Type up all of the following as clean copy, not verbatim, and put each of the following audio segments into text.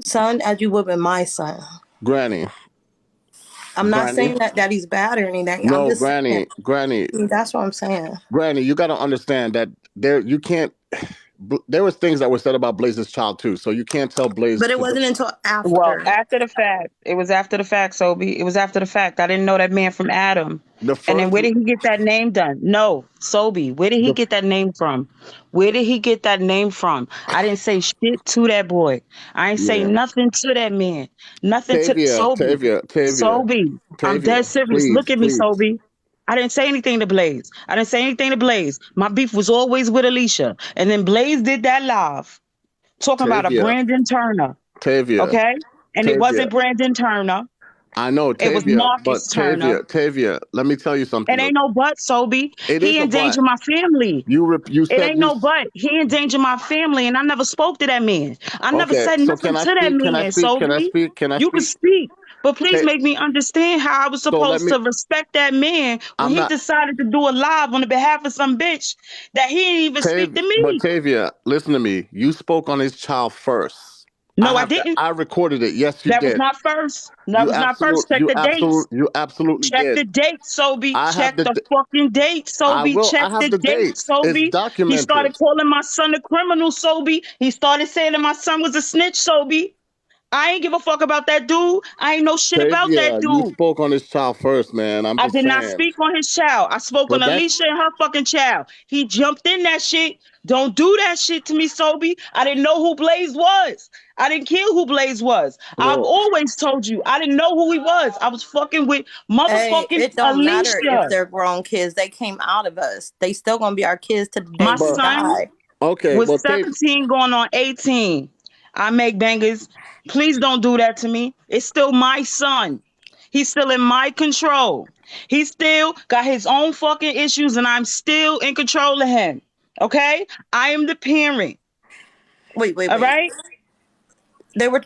son as you would with my son. Granny. I'm not Granny. saying that he's bad or anything. I'm No, just saying. Granny. That's what I'm saying. Granny, you got to understand that you can't. There was things that were said about Blaze's child too, so you can't tell Blaze. But it wasn't until Well, after. after the fact. It was after the fact, Sobe. It was after the fact. I didn't know that man from Adam. The And then first, where did he get that name done? No, Sobe. Where did he the get that name from? Where did he get that name from? I didn't say shit to that boy. I ain't say yeah, nothing to that man. Nothing to Tavia, Sobe. Tavia, Tavia, Sobe. I'm Tavia. dead serious. Look Please, at me, please, Sobe. I didn't say anything to Blaze. I didn't say anything to Blaze. My beef was always with Alicia. And then Blaze did that live talking about a Tavia, Brandon Turner. Tavia, Okay? And it Tavia. wasn't Brandon Turner. I know It was Tavia, Marcus but Turner. Tavia. Let me tell you It something. ain't no but, Sobe. It is He a but. endangered my family. You It said ain't you. no but. He endangered my family, and I never spoke to that man. I never Okay, said so nothing can I to that speak? Can I man, speak? Can I Sobe. speak? Can I You can speak? speak, but please Ta- make me understand how I was so let supposed me. to respect that man when I'm he not decided to do a live on the behalf of some bitch that he didn't even speak to But me. Tavia, listen to me. You spoke on his child first. No, I didn't. I recorded it. Yes, you That was did. not first. That was not first. Check the dates. You absolutely Check did. the date, Sobe. I have Check the. the fucking date, Sobe. I Check have the the date, dates. It's Sobe. He started documented. calling my son a criminal, Sobe. He started saying that my son was a snitch, Sobe. I ain't give a fuck about that dude. I ain't know shit about that Tavia, you dude. spoke on his child first, man. I'm I just did not saying. speak on his child. I spoke on But that. Alicia and her fucking child. He jumped in that shit. Don't do that shit to me, Sobe. I didn't know who Blaze was. I didn't care who Blaze was. I've Well, always told you I didn't know who he was. I was fucking with Hey, motherfucking it don't matter if Alicia. they're grown kids. They came out of us. They still gonna be our kids to the day My we but son die. okay. was Well, 17 going on 18. I make bangers. Please don't do that to me. It's still my son. He's still in my control. He still got his own fucking issues, and I'm still in control of him. Okay? I am the parent. Wait, wait, All wait. right? They were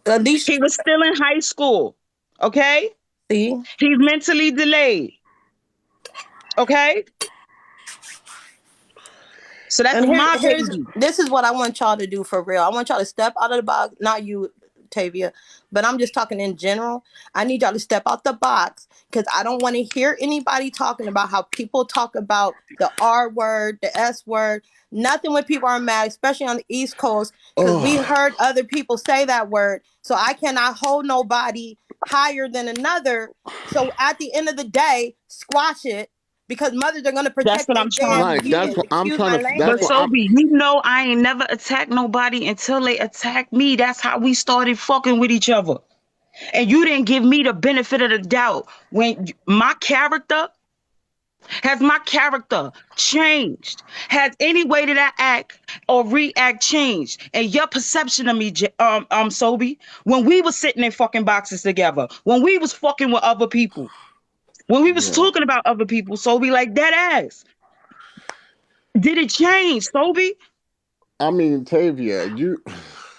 at least He was still in high school. Okay? see. He's mentally delayed. Okay? So that's And my here's baby. this is what I want y'all to do for real. I want y'all to step out of the box. Not you, Tavia, but I'm just talking in general. I need y'all to step out the box because I don't want to hear anybody talking about how people talk about the R word, the S word. Nothing when people are mad, especially on the East Coast, because we oh, heard other people say that word. So I cannot hold nobody higher than another. So at the end of the day, squash it because mothers are going to That's protect what their I'm trying damn to like that's do. kids. what I'm Excuse trying my to. That's But what language. I'm. Sobe, you know I ain't never attacked nobody until they attacked me. That's how we started fucking with each other. And you didn't give me the benefit of the doubt when my character changed? Has any way that I act or react changed? And your perception of me, Sobe, when we was sitting in fucking boxes together, when we was fucking with other people, when we was Yeah. talking about other people, Sobe, like that ass. Did it change, Sobe? I mean, Tavia, you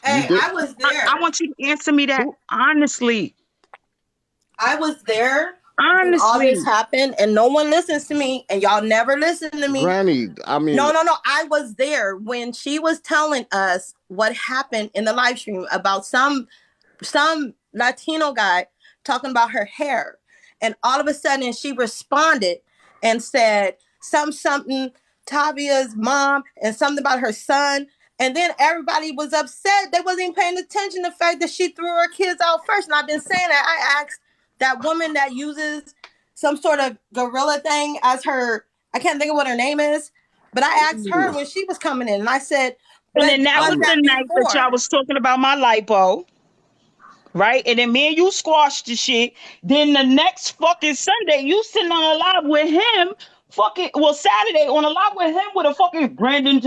Hey, did. I was I there. want you to answer me that Who? honestly. I was there when all this Honestly. happened, and no one listens to me, and y'all never listen to me. Granny, I mean, No, no, no. I was there when she was telling us what happened in the live stream about some Latino guy talking about her hair, and all of a sudden she responded and said something Tavia's mom and something about her son. And then everybody was upset. They wasn't even paying attention to the fact that she threw her kids out first. And I've been saying that. I asked that woman that uses some sort of gorilla thing as her, I can't think of what her name is, but I asked her when she was coming in and I said, And but then that was was I'm the that night that y'all before? was talking about my lipo, right? And then me and you squashed the shit. Then the next fucking Sunday, you sitting on a live with him, Saturday on a live with him with a fucking Brandon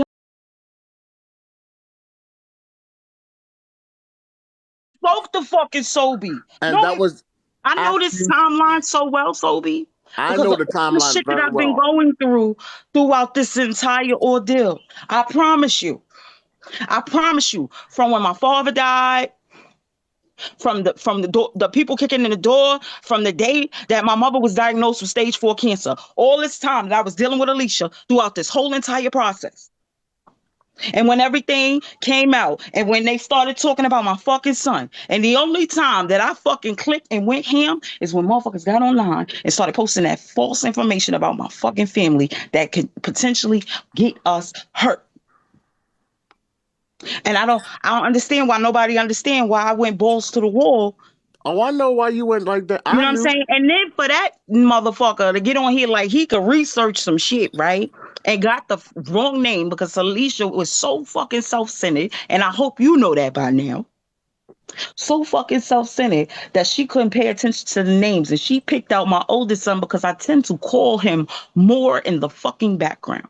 spoke the fucking Sobe. and No, that was I know after this you. timeline so well, Sobe, I because know of the all the timeline shit that very I've been well. going throughout this entire ordeal. I promise you. I promise you. From when my father died, from the door, the people kicking in the door, from the day that my mother was diagnosed with stage 4 cancer, all this time that I was dealing with Alicia throughout this whole entire process. And when everything came out, and when they started talking about my fucking son, and the only time that I fucking clicked and went ham is when motherfuckers got online and started posting that false information about my fucking family that could potentially get us hurt. And I don't understand why nobody understand why I went balls to the wall. Oh, I know why you went like that. You I know what I'm knew. saying? And then for that motherfucker to get on here like he could research some shit, right? And got the wrong name because Alicia was so fucking self-centered. And I hope you know that by now. So fucking self-centered that she couldn't pay attention to the names. And she picked out my oldest son because I tend to call him more in the fucking background.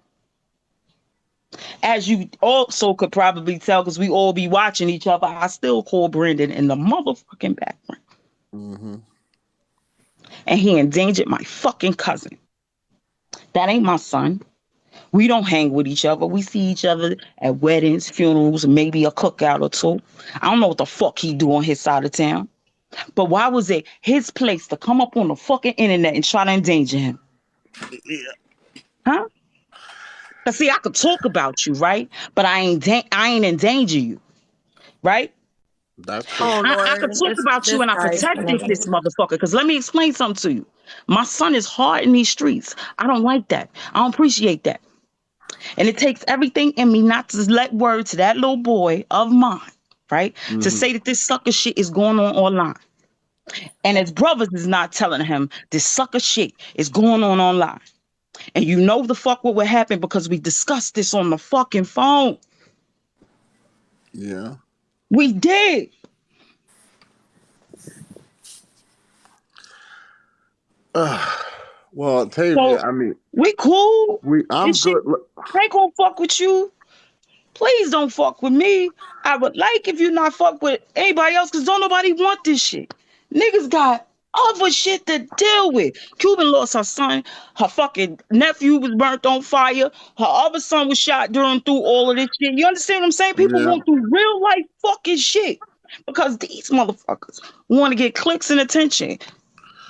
As you also could probably tell, because we all be watching each other, I still call Brandon in the motherfucking background. Mm-hmm. And he endangered my fucking cousin. That ain't my son. We don't hang with each other. We see each other at weddings, funerals, and maybe a cookout or two. I don't know what the fuck he do on his side of town. But why was it his place to come up on the fucking internet and try to endanger him? Yeah, Huh? Cause see, I could talk about you, right? But I ain't endanger you, right? that's true. Oh I could Lord, talk about you this and I guy's protected gonna. this motherfucker. Because let me explain something to you. My son is hard in these streets. I don't like that. I don't appreciate that. And it takes everything in me not to let word to that little boy of mine, right? To Mm-hmm. say that this sucker shit is going on online. And his brothers is not telling him this sucker shit is going on online. And you know the fuck what would happen because we discussed this on the fucking phone. Yeah. We did. Well, Tavia, So I mean, we cool. I'm This shit good. ain't gonna fuck with you. Please don't fuck with me. I would like if you not fuck with anybody else because don't nobody want this shit. Niggas got other shit to deal with. Cuban lost her son. Her fucking nephew was burnt on fire. Her other son was shot during through all of this shit. You understand what I'm saying? People Yeah. going through real life fucking shit because these motherfuckers want to get clicks and attention.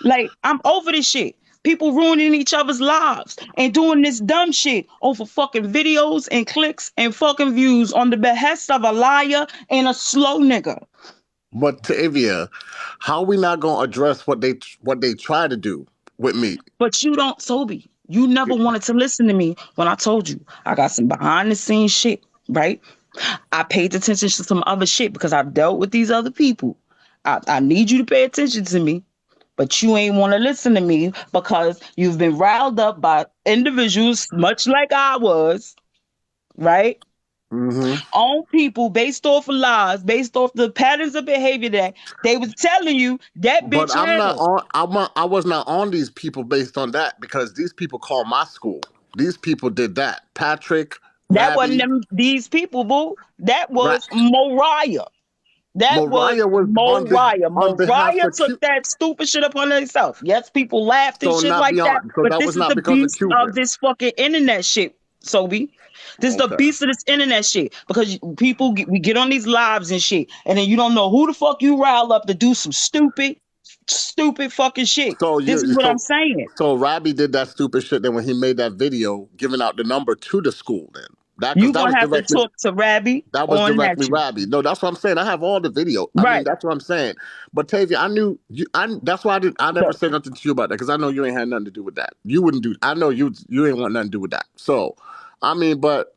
Like, I'm over this shit. People ruining each other's lives and doing this dumb shit over fucking videos and clicks and fucking views on the behest of a liar and a slow nigga. But Tavia, how we not gonna address what they try to do with me? But you don't, Sobe. You never wanted to listen to me when I told you I got some behind the scenes shit, right? I paid attention to some other shit because I've dealt with these other people. I need you to pay attention to me. But you ain't want to listen to me because you've been riled up by individuals, much like I was, right? Mm-hmm. On people based off of lies, based off the patterns of behavior that they was telling you that But bitch I'm not had. on. I was not on these people based on that because these people call my school. These people did that. Patrick, That wasn't Rabbi, them these people, boo. That Ra- was Moriah. That was Mariah was Moriah. on behalf Moriah of took Q. that stupid shit upon herself. Yes, people laughed and So shit not like that, beyond. So but that this was is not the because of beast of Cuban. this fucking internet shit, Sobe. This is the Okay. beast of this internet shit because people we get on these lives and shit, and then you don't know who the fuck you rile up to do some stupid fucking shit. So This is you what I'm saying. so Rabbi did that stupid shit. Then when he made that video giving out the number to the school, then that because You gonna have to talk to Rabbi that was on that directly shit, Rabbi. No, that's what I'm saying. I have all the video. I mean, right? that's what I'm saying. But Tavia, I knew you. That's why I never So said nothing to you about that because I know you ain't had nothing to do with that. You wouldn't do. I know you ain't want nothing to do with that. So, I mean, but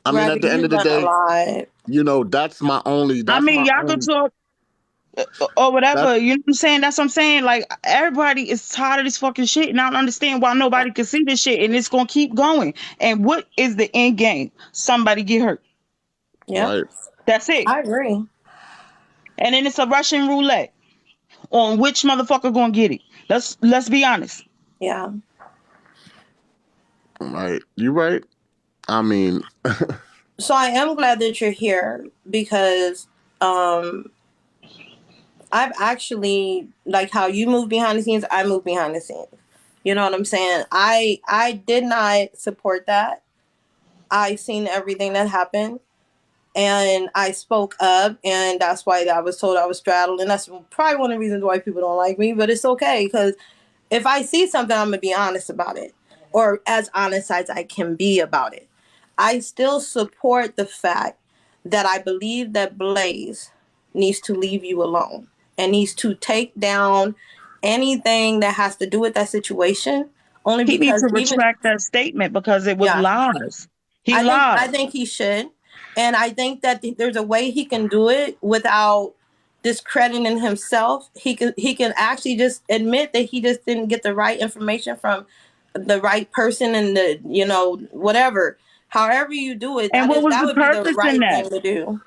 I mean, at Rabbit, the end you've of the done a day, lot. that's my only. I That's mean, my y'all could only. talk or That's whatever. You know what I'm saying? That's what I'm saying. Like everybody is tired of this fucking shit, and I don't understand why nobody can see this shit, and it's gonna keep going. And what is the end game? Somebody get hurt. Yep, right. That's it. I agree. And then it's a Russian roulette on which motherfucker gonna get it. Let's be honest. Yeah. Right. You right. I mean, So I am glad that you're here because um I've actually like how you move behind the scenes, I move behind the scenes. You know what I'm saying? I did not support that. I seen everything that happened and I spoke up and that's why I was told I was straddled and that's probably one of the reasons why people don't like me, but it's okay because if I see something I'm gonna be honest about it or as honest as I can be about it. I still support the fact that I believe that Blaze needs to leave you alone and needs to take down anything that has to do with that situation. Only He needs because to even retract that statement because it was yeah, lies. He I lied. think he should, and I think that there's a way he can do it without discrediting himself. He can actually just admit that he just didn't get the right information from the right person and the whatever. However you do it, And what was that the would be the purpose in right that? thing to do.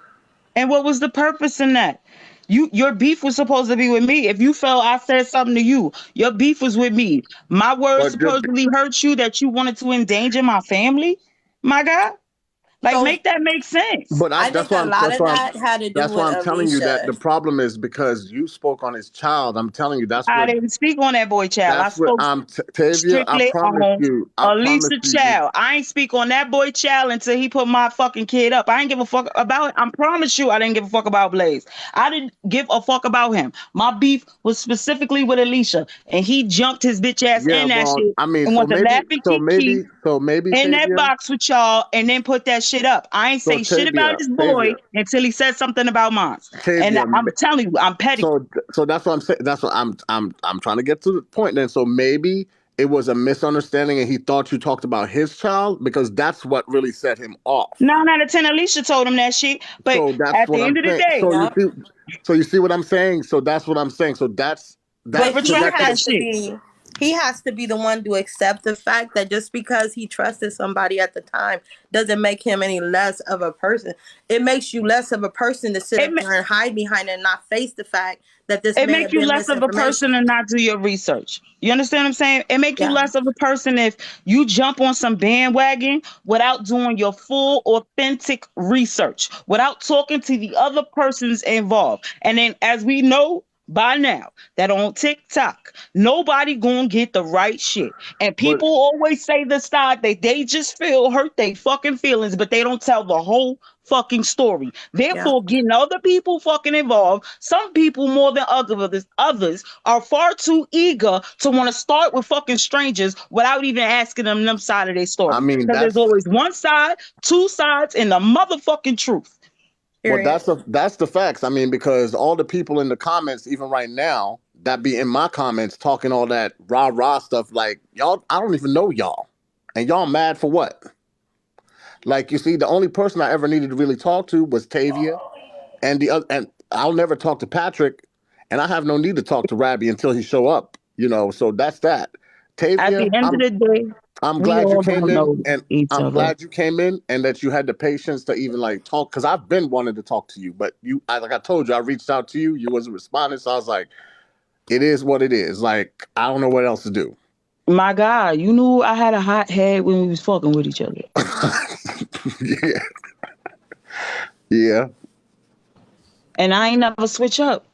And what was the purpose in that? Your beef was supposed to be with me. If you felt I said something to you, your beef was with me. My words But supposedly hurt you that you wanted to endanger my family. My God, like So make that make sense. but I think a lot of that had to do that's why with I'm telling you that Alicia. the problem is because you spoke on his child. I'm telling you I didn't speak on that boy child. I that's what spoke I'm Tavia. strictly on I promise Alicia you. child. I ain't speak on that boy child until he put my fucking kid up. I ain't give a fuck about it. I promise you I didn't give a fuck about Blaze. I didn't give a fuck about him. My beef was specifically with Alicia. And he jumped his bitch ass Yeah, in that well, shit I mean, and so went to maybe, laugh and so kiki maybe, so maybe in that Tavia. box with y'all and then put that shit up. I ain't So say shit about his boy until he said something about mine. And Tavia. I'm telling you, I'm petty. So that's what I'm saying. That's what I'm trying to get to the point. Then, so maybe it was a misunderstanding, and he thought you talked about his child because that's what really set him off. 9 out of 10 Alicia told him that shit. But So that's at what the I'm end of the saying. day, Yeah. So you see what I'm saying. So that's what I'm saying. So that's but But that. So he retract that could that have. has to shit. be he has to be the one to accept the fact that just because he trusted somebody at the time doesn't make him any less of a person. It makes you less of a person to sit It up there and hide behind it and not face the fact that this it may make have you been less of a person misinformation. and not do your research. You understand what I'm saying? It make you Yeah. less of a person if you jump on some bandwagon without doing your full authentic research, without talking to the other persons involved. And then as we know by now that on TikTok, nobody gonna get the right shit. And But people always say the side that they just feel hurt they fucking feelings, but they don't tell the whole fucking story. Yeah. Therefore, getting other people fucking involved, some people more than others are far too eager to want to start with fucking strangers without even asking them side of their I story. mean, Because there's always one side, two sides, and the motherfucking truth. Period. that's the facts. I mean, because all the people in the comments, even right now, that be in my comments talking all that rah rah stuff, like y'all, I don't even know y'all, and y'all mad for what? Like you see, the only person I ever needed to really talk to was Tavia, and the other, and I'll never talk to Patrick, and I have no need to talk to Rabbi until he show up. So that's that. At Tavia, the end of the day, I'm we glad you all came don't in, know and each I'm other. glad you came in, and that you had the patience to even like talk. Because I've been wanting to talk to you, but like I told you, I reached out to you, you wasn't responding, so I was like, it is what it is. Like I don't know what else to do. My God, you knew I had a hot head when we was fucking with each other. Yeah, yeah. And I ain't never switch up.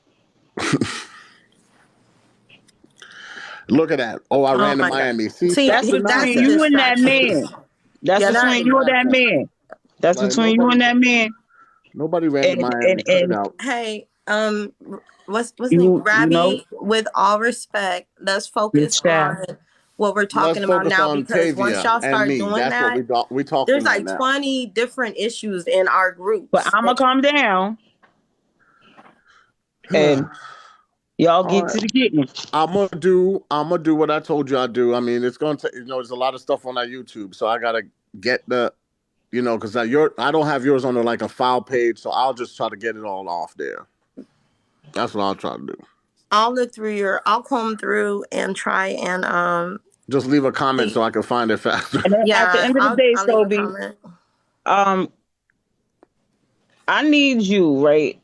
Look at that. Oh, I Oh ran to my God. Miami. See, See, that's That's the that's between the you nonsense. and that distractions. man. That's Yeah, That's between the you and that nonsense. man. That's Like between you and that man. nobody ran to And Miami. Cut it out. hey, what's the name? you know, Rabbi, with all respect, let's your focus child. on what we're Let's talking about focus now, on because once Tavia y'all and start me. doing That's what that, we there's talking right like now. 20 different issues in our But groups. I'ma calm down and y'all All get right. to the getting. I'm gonna do what I told you I'd do. I mean, it's gonna take, there's a lot of stuff on our YouTube, so I gotta get because I don't have yours on like a file page, so I'll just try to get it all off there. That's what I'll try to do. I'll comb through and try and Just leave a comment see. so I can find it faster. And then at the Yeah, end of the day, I'll leave a Sobe, comment. um, I need you, right,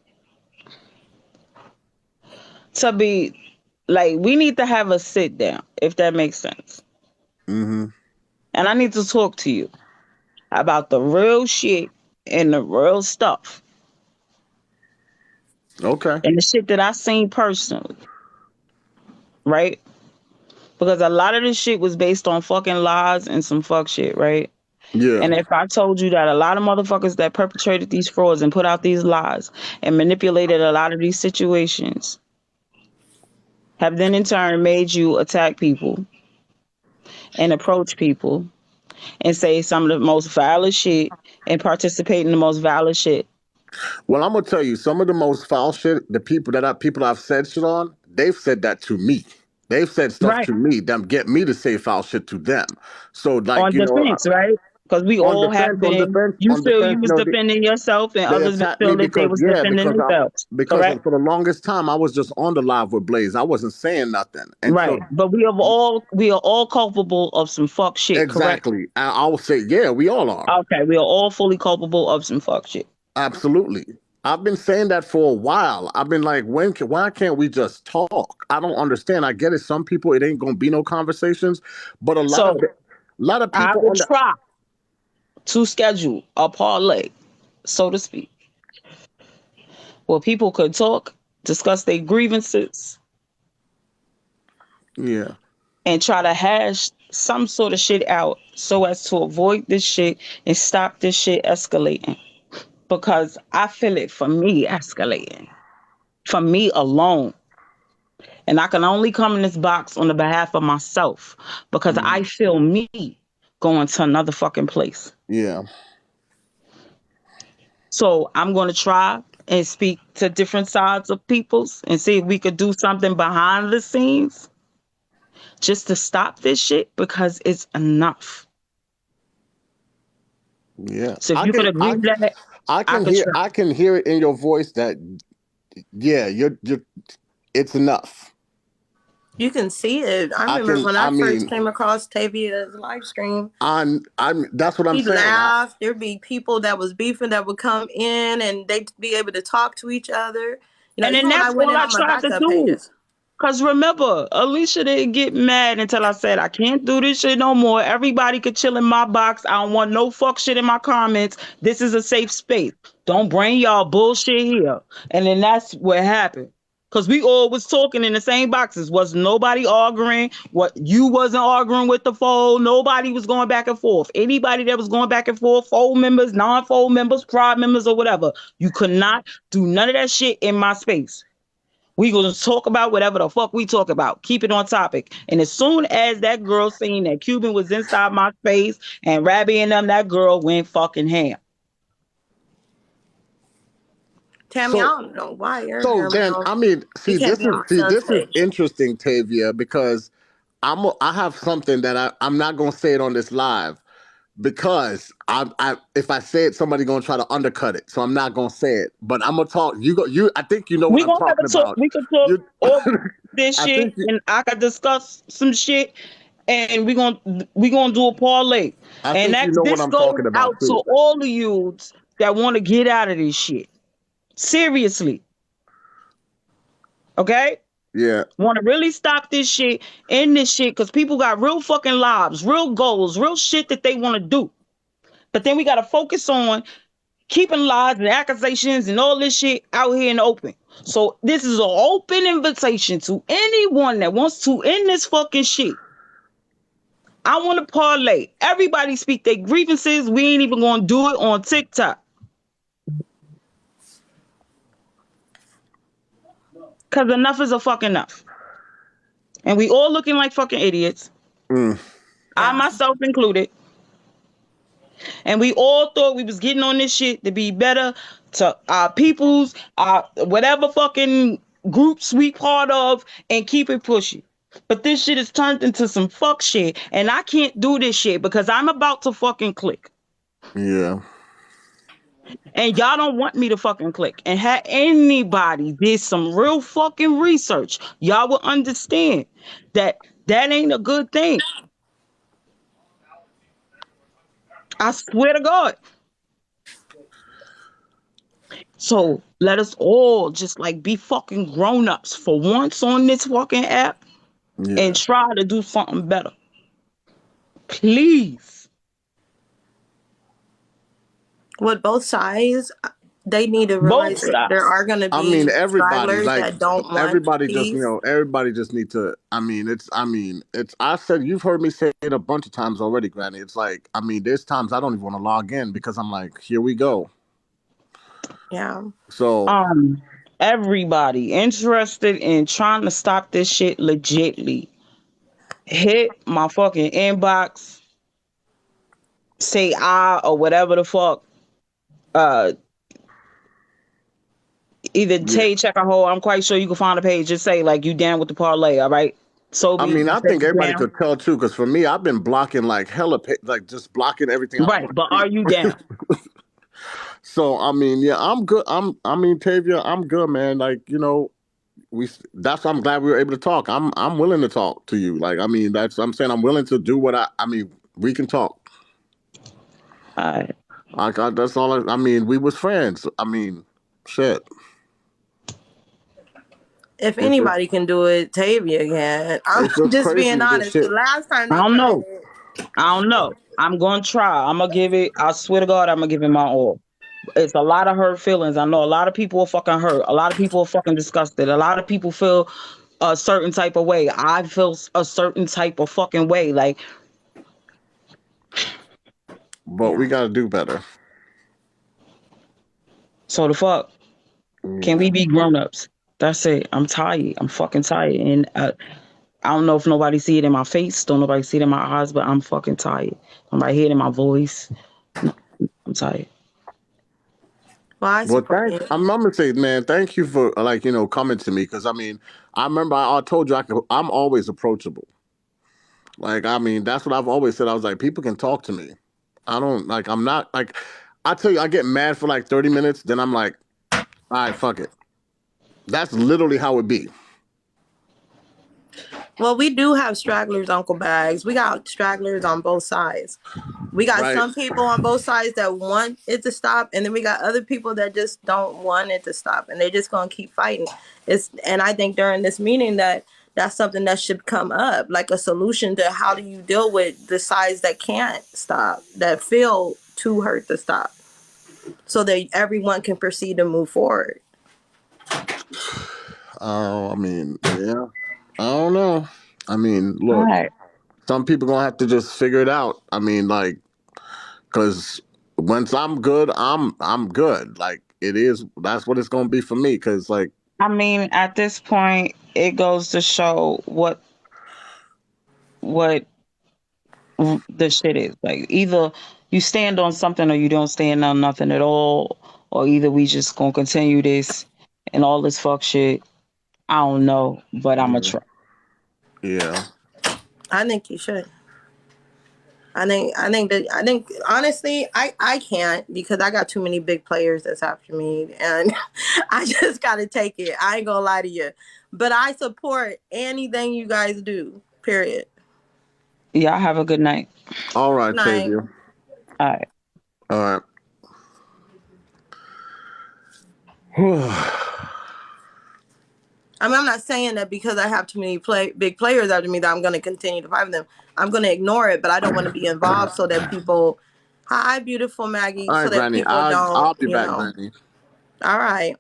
to be like we need to have a sit down, if that makes sense. Mm-hmm. And I need to talk to you about the real shit and the real stuff Okay. and the shit that I seen personally, right? Because a lot of this shit was based on fucking lies and some fuck shit, right? Yeah. And if I told you that a lot of motherfuckers that perpetrated these frauds and put out these lies and manipulated a lot of these situations have then in turn made you attack people and approach people and say some of the most violent shit and participate in the most violent shit. Well, I'm gonna tell you, some of the most foul shit, the people I've said shit on, they've said that to me. They've said stuff Right. to me that get me to say foul shit to them. So, like, On defense, right? Because we on all have defense, on been, defense, you on feel you defense, was no, defending yourself and they others attacked me feel that they because, was yeah, defending themselves. because Correct? for the longest time I was just on the live with Blaze. I wasn't saying nothing until Right. But we are all culpable of some fuck shit, correct? exactly. I will say, yeah, we all are. Okay, we are all fully culpable of some fuck shit. Absolutely. I've been saying that for a while. I've been like, why can't we just talk? I don't understand. I get it. Some people, it ain't gonna be no conversations, but So a lot of I people will on the try to schedule a parlay, so to speak, where people could talk, discuss their grievances, yeah, and try to hash some sort of shit out so as to avoid this shit and stop this shit escalating. Because I feel it for me escalating, for me alone. And I can only come in this box on the behalf of myself because I mm, feel me going to another fucking place. yeah, So I'm going to try and speak to different sides of peoples and see if we could do something behind the scenes just to stop this shit because it's enough. yeah. So if you could agree with that, I could try. I can hear it in your voice that yeah, you're it's enough. You can see it. I remember when I I first mean, came across Tavia's live stream. I'm that's what I'm He saying. laughed. There'd be people that was beefing that would come in and they'd be able to talk to each other. And then Even when I that's went all in I on my tried to backup do. pages. Because remember, Alicia didn't get mad until I said, I can't do this shit no more. Everybody could chill in my box. I don't want no fuck shit in my comments. This is a safe space. Don't bring y'all bullshit here. And then that's what happened. Because we all was talking in the same boxes. Was nobody arguing? What you wasn't arguing with the fold. Nobody was going back and forth. Anybody that was going back and forth, fold members, non-fold members, pride members, or whatever, you could not do none of that shit in my space. We gonna talk about whatever the fuck we talk about. Keep it on topic. And as soon as that girl seen that Cuban was inside my face and Rabbi and them, that girl went fucking ham. Tammy, I So don't know why your so hair then brown. I mean, You can't be on my son's this is page. interesting, Tavia, because I have something that I'm not gonna say it on this live because I if I say it, somebody gonna try to undercut it. So I'm not gonna say it. But I'm gonna talk. You I think you know what We I'm gonna have talking a talk. about. We could talk You all this I shit, think you, and I could discuss some shit, and we gonna do a parlay, I and think that you know what this I'm goes talking about out to too. all the youths that want to get out of this shit. Seriously, okay? Yeah. Want to really stop this shit, end this shit, because people got real fucking lives, real goals, real shit that they want to do. But then we got to focus on keeping lies and accusations and all this shit out here in the open. So this is an open invitation to anyone that wants to end this fucking shit. I want to parlay. Everybody speak their grievances. We ain't even going to do it on TikTok. Because enough is a fucking enough. And we all looking like fucking idiots. Mm, I Yeah. myself included. And we all thought we was getting on this shit to be better to our peoples, our whatever fucking groups we part of, and keep it pushing. But this shit is turned into some fuck shit, and I can't do this shit because I'm about to fucking click. yeah. And y'all don't want me to fucking click. And had anybody did some real fucking research, y'all will understand that that ain't a good thing. I swear to God. So let us all just like be fucking grown-ups for once on this fucking app and Yeah. try to do something better. Please. With both sides, they need to Both realize that there sides. are going to I mean, be everybody, stragglers like that don't want everybody, just peace. everybody just need to. I mean, it's. I said you've heard me say it a bunch of times already, Granny. It's like, I mean, there's times I don't even want to log in because I'm like, here we go. Yeah. So Um, Everybody interested in trying to stop this shit legitly. Hit my fucking inbox say or whatever the fuck. Either Yeah. Tay check a hole. I'm quite sure you can find a page. Just say like you down with the parlay. All right. I Sobe, mean, you I said think you everybody down. could tell too, because for me, I've been blocking like hella, like just blocking everything I don't Right, want but to are see. you down? So I mean, yeah, I'm good. I mean, Tavia, I'm good, man. Like that's why I'm glad we were able to talk. I'm willing to talk to you. Like I mean, I'm saying I'm willing to do what I mean. We can talk. All right. That's all. I mean, we was friends. I mean, shit. If It's just anybody can do it, Tavia can. I'm it's just just being crazy this honest. The shit. last time I they don't tried know. it, I don't know. I'm gonna try. I'm gonna give it. I swear to God, I'm gonna give it my all. It's a lot of hurt feelings. I know a lot of people are fucking hurt. A lot of people are fucking disgusted. A lot of people feel a certain type of way. I feel a certain type of fucking way. Like, But we yeah. got to do better. so the fuck. Can we Yeah. be grown ups? That's it. I'm tired. I'm fucking tired. And I don't know if nobody see it in my face. Don't nobody see it in my eyes, but I'm fucking tired. Nobody hear it in my voice. No, I'm tired. Well, I Well, support you. I'm gonna say, man, thank you for like coming to me, because I mean, I remember I told you I'm always approachable. Like I mean, that's what I've always said. I was like, people can talk to me. I don't like. I'm not like. I tell you, I get mad for like 30 minutes, then I'm like, all right, fuck it. That's literally how it be. Well, we do have stragglers, Uncle Bags. We got stragglers on both sides. We got Right. some people on both sides that want it to stop, and then we got other people that just don't want it to stop, and they're just gonna keep fighting. And I think during this meeting that's something that should come up, like a solution to how do you deal with the sides that can't stop, that feel too hurt to stop, so that everyone can proceed to move forward. I mean, yeah. I don't know. I mean, All look, right. some people gonna have to just figure it out. I mean, like, because once I'm good, I'm good. Like it is. That's what it's gonna be for me. Because like, I mean, at this point, it goes to show what the shit is. Like either you stand on something or you don't stand on nothing at all, or either we just gonna continue this and all this fuck shit. I don't know, but I'm gonna yeah, try. yeah. I think you should. I think honestly, I can't because I got too many big players that's after me, and I just gotta take it. I ain't gonna lie to you, but I support anything you guys do. Period. Y'all have a good night. All right, Night. Tavia. All right. All right. I mean, I'm not saying that because I have too many big players after me that I'm gonna continue to fight with them. I'm gonna ignore it, but I don't want to be involved so that people. Hi, beautiful Maggie. All So right, that Granny. people don't, I'll be you back, know. Granny. All right.